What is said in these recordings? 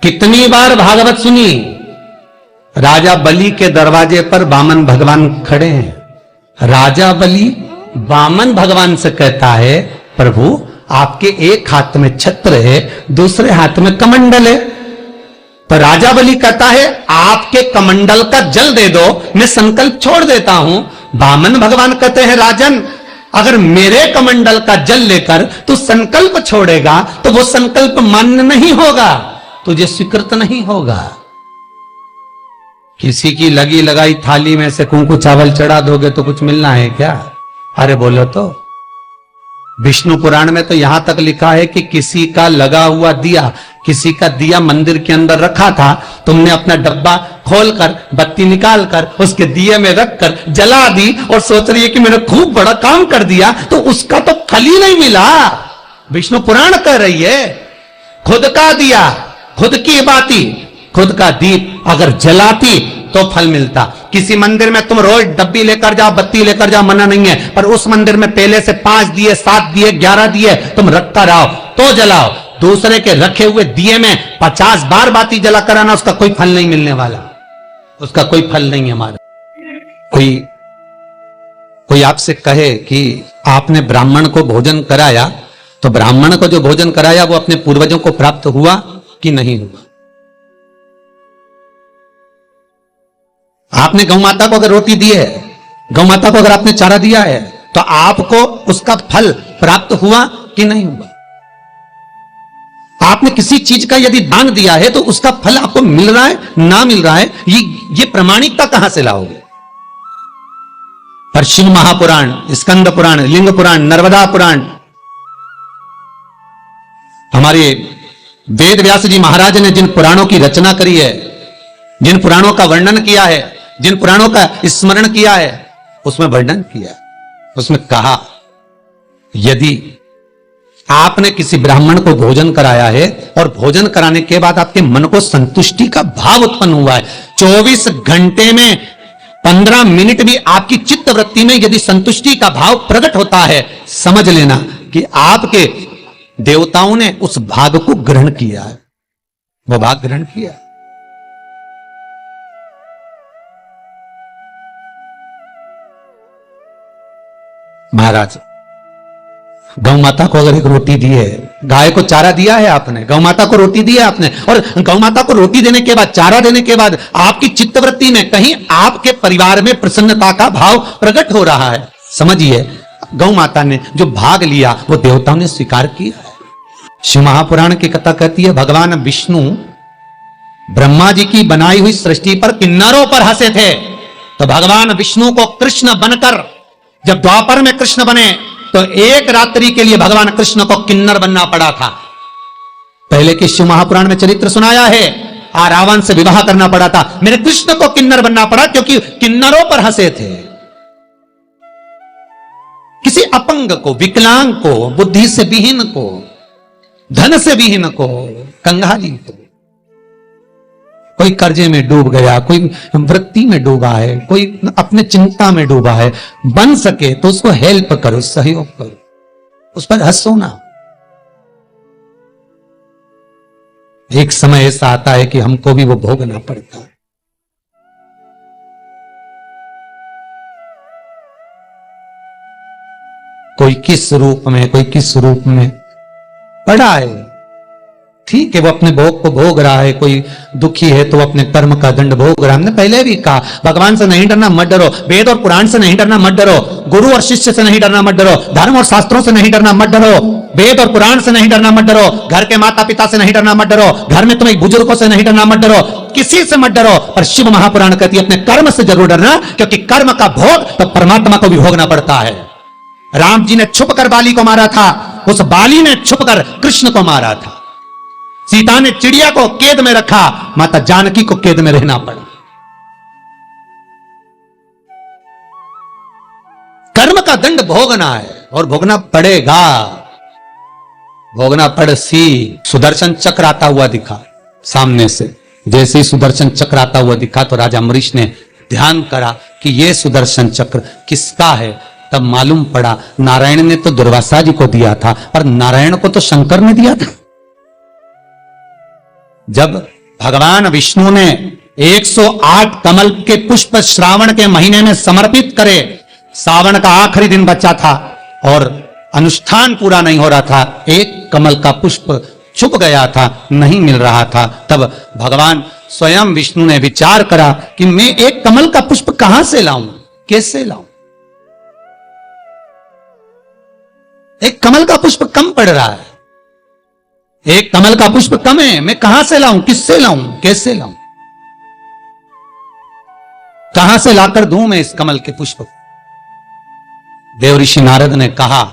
कितनी बार भागवत सुनी। राजा बलि के दरवाजे पर वामन भगवान खड़े हैं। राजा बलि वामन भगवान से कहता है, प्रभु आपके एक हाथ में छत्र है, दूसरे हाथ में कमंडल है। तो राजा बलि कहता है आपके कमंडल का जल दे दो, मैं संकल्प छोड़ देता हूं। वामन भगवान कहते हैं, राजन अगर मेरे कमंडल का जल लेकर तू संकल्प छोड़ेगा तो वो संकल्प मान्य नहीं होगा, तुझे स्वीकृत नहीं होगा। किसी की लगी लगाई थाली में से कुंकू चावल चढ़ा दोगे तो कुछ मिलना है क्या? अरे बोलो तो। विष्णु पुराण में तो यहां तक लिखा है कि किसी का लगा हुआ दिया, किसी का दिया मंदिर के अंदर रखा था, तुमने अपना डब्बा खोलकर बत्ती निकालकर उसके दिए में रखकर जला दी और सोच रही है कि मैंने खूब बड़ा काम कर दिया, तो उसका तो फल ही नहीं मिला। विष्णु पुराण कह रही है खुद का दिया, खुद की बाती, खुद का दीप अगर जलाती तो फल मिलता। किसी मंदिर में तुम रोज डब्बी लेकर जाओ, बत्ती लेकर जाओ, मना नहीं है, पर उस मंदिर में पहले से 5 दिए, 7 दिए, 11 दिए तुम रखकर आओ तो जलाओ। दूसरे के रखे हुए दिए में 50 बार बाती जला कर आना, उसका कोई फल नहीं मिलने वाला, उसका कोई फल नहीं है। हमारा कोई आपसे कहे कि आपने ब्राह्मण को भोजन कराया, तो ब्राह्मण को जो भोजन कराया वो अपने पूर्वजों को प्राप्त हुआ कि नहीं हुआ? आपने गौ माता को अगर रोटी दी है, गौ माता को अगर आपने चारा दिया है, तो आपको उसका फल प्राप्त हुआ कि नहीं हुआ? आपने किसी चीज का यदि दान दिया है तो उसका फल आपको मिल रहा है ना मिल रहा है, ये प्रमाणिकता कहां से लाओगे? पर शिव महापुराण, स्कंद पुराण, लिंग पुराण, नर्मदा पुराण, हमारे वेद व्यास जी महाराज ने जिन पुराणों की रचना करी है, जिन पुराणों का वर्णन किया है, जिन पुराणों का स्मरण किया है, उसमें वर्णन किया, उसमें कहा यदि आपने किसी ब्राह्मण को भोजन कराया है और भोजन कराने के बाद आपके मन को संतुष्टि का भाव उत्पन्न हुआ है, 24 घंटे में 15 मिनट भी आपकी चित्त वृत्ति में यदि संतुष्टि का भाव प्रकट होता है, समझ लेना कि आपके देवताओं ने उस भाग को ग्रहण किया है, वो भाग ग्रहण किया। महाराज गौ माता को अगर एक रोटी दी है, गाय को चारा दिया है आपने, गौ माता को रोटी दी है आपने, और गौ माता को रोटी देने के बाद, चारा देने के बाद आपकी चित्तवृत्ति में कहीं आपके परिवार में प्रसन्नता का भाव प्रकट हो रहा है, समझिए गौ माता ने जो भाग लिया वो देवताओं ने स्वीकार किया है। शिव महापुराण की कथा कहती है भगवान विष्णु ब्रह्मा जी की बनाई हुई सृष्टि पर किन्नरों पर हंसे थे, तो भगवान विष्णु को कृष्ण बनकर, जब द्वापर में कृष्ण बने तो एक रात्रि के लिए भगवान कृष्ण को किन्नर बनना पड़ा था। पहले के शिव महापुराण में चरित्र सुनाया है, रावण से विवाह करना पड़ा था, मेरे कृष्ण को किन्नर बनना पड़ा क्योंकि किन्नरों पर हंसे थे। किसी अपंग को, विकलांग को, बुद्धि से विहीन को, धन से विहीन को, कंगाली को, कोई कर्जे में डूब गया, कोई वृत्ति में डूबा है, कोई अपने चिंता में डूबा है, बन सके तो उसको हेल्प करो, सहयोग करो, उस पर हंसो ना। एक समय ऐसा आता है कि हमको भी वो भोगना पड़ता है। कोई किस रूप में, कोई किस रूप में पड़ा है, ठीक है, वो अपने भोग को भोग रहा है। कोई दुखी है तो अपने कर्म का दंड भोग रहा है। हमने पहले भी कहा भगवान से नहीं डरना, मत डरो, वेद और पुराण से नहीं डरना, मत डरो, गुरु और शिष्य से नहीं डरना, मत डरो, धर्म और शास्त्रों से नहीं डरना, मत डरो, वेद और पुराण से नहीं डरना, मत डरो, घर के माता पिता से नहीं डरना, मत डरो, घर में तुम्हें बुजुर्गों से नहीं डरना, मत डरो, किसी से मत डरो। पर शिव महापुराण कहती है अपने कर्म से जरूर डरना, क्योंकि कर्म का भोग तो परमात्मा को भी भोगना पड़ता है। राम जी ने छुप कर बाली को मारा था, उस बाली ने छुप कर कृष्ण को मारा था। सीता ने चिड़िया को कैद में रखा, माता जानकी को कैद में रहना पड़ा। कर्म का दंड भोगना है और भोगना पड़ेगा, भोगना पड़ सी। सुदर्शन चक्र आता हुआ दिखा सामने से, जैसे ही सुदर्शन चक्र आता हुआ दिखा तो राजा अम्बरीश ने ध्यान करा कि यह सुदर्शन चक्र किसका है। तब मालूम पड़ा नारायण ने तो दुर्वासा जी को दिया था, पर नारायण को तो शंकर ने दिया था। जब भगवान विष्णु ने 108 कमल के पुष्प श्रावण के महीने में समर्पित करे, सावन का आखिरी दिन बचा था और अनुष्ठान पूरा नहीं हो रहा था, एक कमल का पुष्प छुप गया था, नहीं मिल रहा था, तब भगवान स्वयं विष्णु ने विचार करा कि मैं एक कमल का पुष्प कहां से लाऊं, कैसे लाऊं। एक कमल का पुष्प कम पड़ रहा है, एक कमल का पुष्प कम है, मैं कहां से लाऊं, किससे लाऊं, कैसे लाऊं, कहां से लाकर दूं मैं इस कमल के पुष्प को। देव ऋषि नारद ने कहा,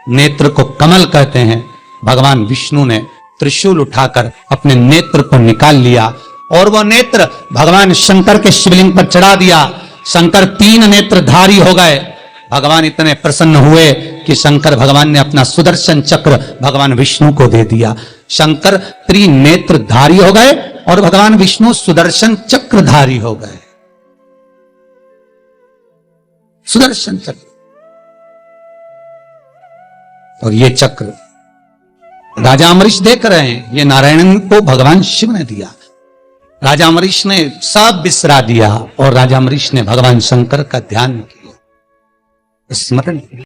नेत्र को कमल कहते हैं। भगवान विष्णु ने त्रिशूल उठाकर अपने नेत्र को निकाल लिया और वह नेत्र भगवान शंकर के शिवलिंग पर चढ़ा दिया। शंकर 3 नेत्रधारी हो गए। भगवान इतने प्रसन्न हुए कि शंकर भगवान ने अपना सुदर्शन चक्र भगवान विष्णु को दे दिया। शंकर त्रिनेत्रधारी हो गए और भगवान विष्णु सुदर्शन चक्रधारी हो गए। सुदर्शन चक्र, और ये चक्र राजा अम्बरीश देख रहे हैं, ये नारायण को भगवान शिव ने दिया। राजा अम्बरीश ने सब बिसरा दिया और राजा अम्बरीश ने भगवान शंकर का ध्यान किया, स्मरण किया।